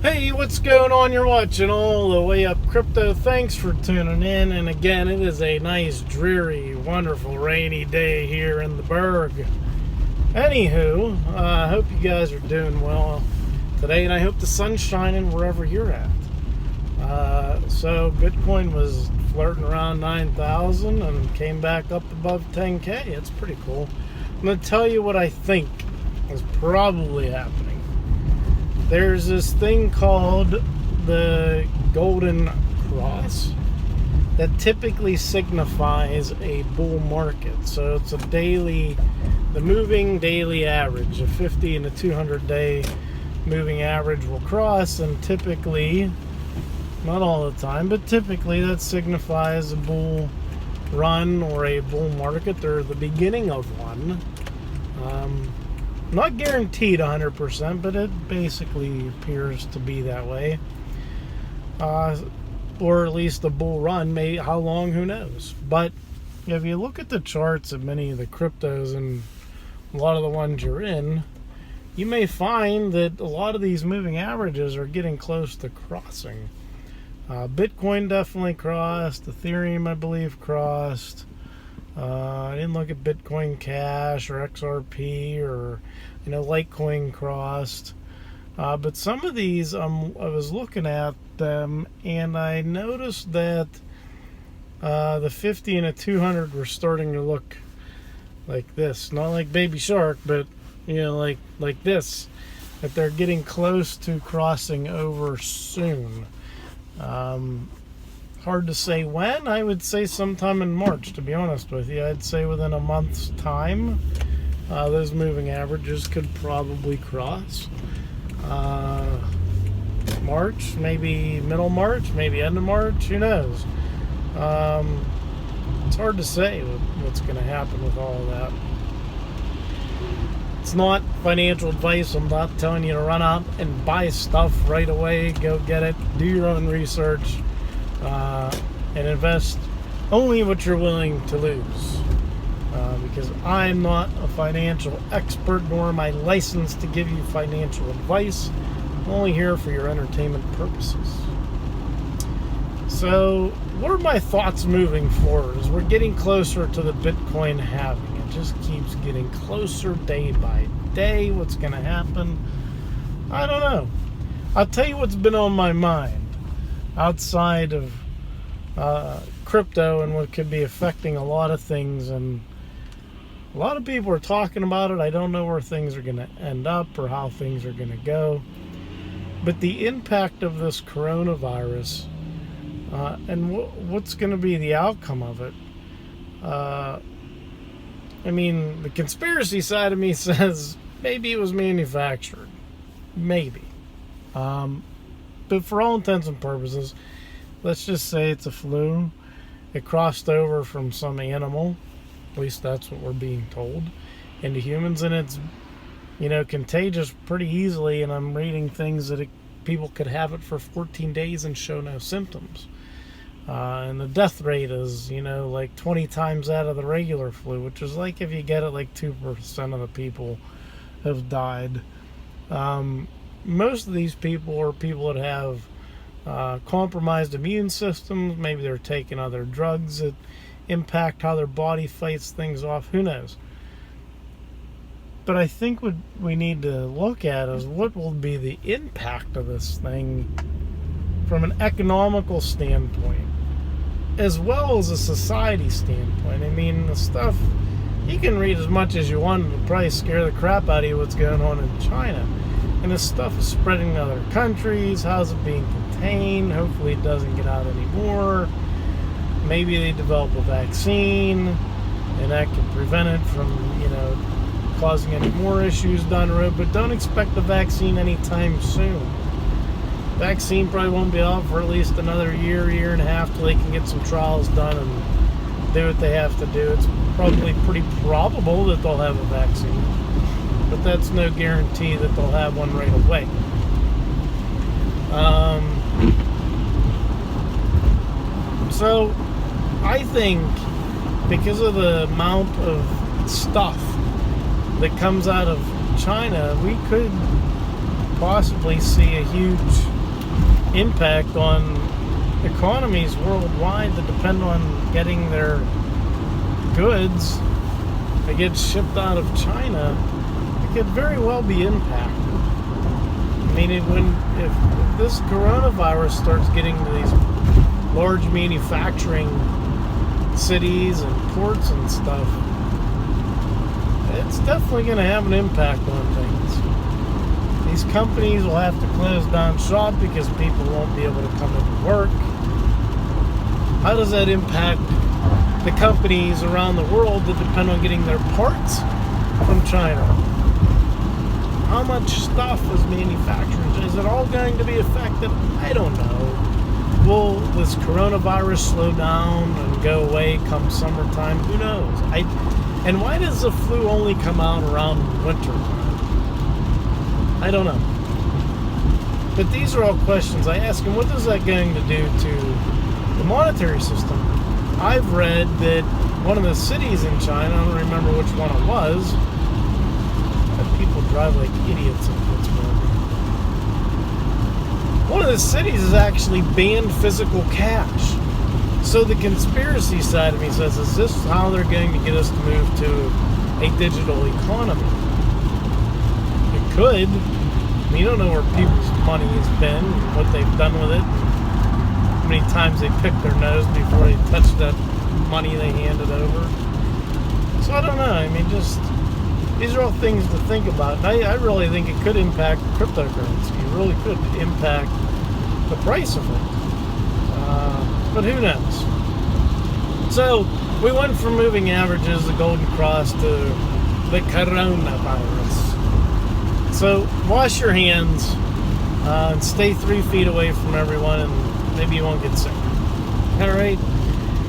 Hey, what's going on? You're watching All the Way Up Crypto. Thanks for tuning in. And again, it is a nice, dreary, wonderful, rainy day here in the Berg. Anywho, I hope you guys are doing well today, and I hope the sun's shining wherever you're at. So Bitcoin was flirting around 9,000 and came back up above 10K. It's pretty cool. I'm going to tell you what I think is probably happening. There's this thing called the Golden Cross that typically signifies a bull market. So it's the moving daily average, a 50 and a 200 day moving average will cross, and typically, not all the time, but typically that signifies a bull run or a bull market or the beginning of one. Not guaranteed 100%, but it basically appears to be that way. Or at least the bull run, how long, who knows. But if you look at the charts of many of the cryptos and a lot of the ones you're in, you may find that a lot of these moving averages are getting close to crossing. Bitcoin definitely crossed. Ethereum, I believe, crossed. I didn't look at Bitcoin Cash or XRP or Litecoin crossed. But some of these, I was looking at them and I noticed that the 50 and a 200 were starting to look like this. Not like Baby Shark, but like this. That they're getting close to crossing over soon. Hard to say when. I would say sometime in March, to be honest with you. I'd say within a month's time, those moving averages could probably cross. March, maybe middle March, maybe end of March, who knows? It's hard to say what's going to happen with all of that. It's not financial advice. I'm not telling you to run out and buy stuff right away. Go get it. Do your own research. And invest only what you're willing to lose. Because I'm not a financial expert, nor am I licensed to give you financial advice. I'm only here for your entertainment purposes. So, what are my thoughts moving forward? As we're getting closer to the Bitcoin halving, it just keeps getting closer day by day. What's going to happen? I don't know. I'll tell you what's been on my mind outside of crypto and what could be affecting a lot of things, and a lot of people are talking about it. I don't know where things are going to end up or how things are going to go, but the impact of this coronavirus and what's going to be the outcome of it. The conspiracy side of me says maybe it was manufactured, maybe, but for all intents and purposes, let's just say it's a flu. It crossed over from some animal, at least that's what we're being told, into humans, and it's, contagious pretty easily. And I'm reading things that people could have it for 14 days and show no symptoms. And the death rate is, like 20 times that of the regular flu, which is like if you get it, like 2% of the people have died. Most of these people are people that have compromised immune systems. Maybe they're taking other drugs that impact how their body fights things off. Who knows? But I think what we need to look at is what will be the impact of this thing from an economical standpoint, as well as a society standpoint. The stuff, you can read as much as you want, it'll probably scare the crap out of you what's going on in China. And this stuff is spreading to other countries. How's it being contained? Hopefully it doesn't get out anymore. Maybe they develop a vaccine, and that can prevent it from, causing any more issues down the road. But don't expect the vaccine anytime soon. Vaccine probably won't be out for at least another year and a half till they can get some trials done and do what they have to do. It's probably pretty probable that they'll have a vaccine, but that's no guarantee that they'll have one right away. So I think because of the amount of stuff that comes out of China, we could possibly see a huge impact on economies worldwide that depend on getting their goods that get shipped out of China. It could very well be impacted. I mean, if this coronavirus starts getting to these large manufacturing cities and ports and stuff, it's definitely going to have an impact on things. These companies will have to close down shop because people won't be able to come into work. How does that impact the companies around the world that depend on getting their parts from China? How much stuff is manufactured? Is it all going to be affected? I don't know. Will this coronavirus slow down and go away come summertime? Who knows? And why does the flu only come out around winter time? I don't know. But these are all questions I ask, and what is that going to do to the monetary system? I've read that one of the cities in China, I don't remember which one it was, but people drive like idiots in Pittsburgh. One of the cities has actually banned physical cash. So the conspiracy side of me says, is this how they're going to get us to move to a digital economy? It could. I mean, you don't know where people's money has been, what they've done with it, how many times they picked their nose before they touched that money they handed over. So I don't know. I mean, just these are all things to think about. And I really think it could impact cryptocurrency. It really could impact the price of it. But who knows? So we went from moving averages, the Golden Cross, to the coronavirus. So wash your hands and stay 3 feet away from everyone, and maybe you won't get sick. All right?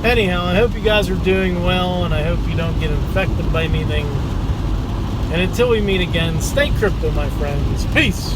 Anyhow, I hope you guys are doing well, and I hope you don't get infected by anything. And until we meet again, stay crypto, my friends. Peace.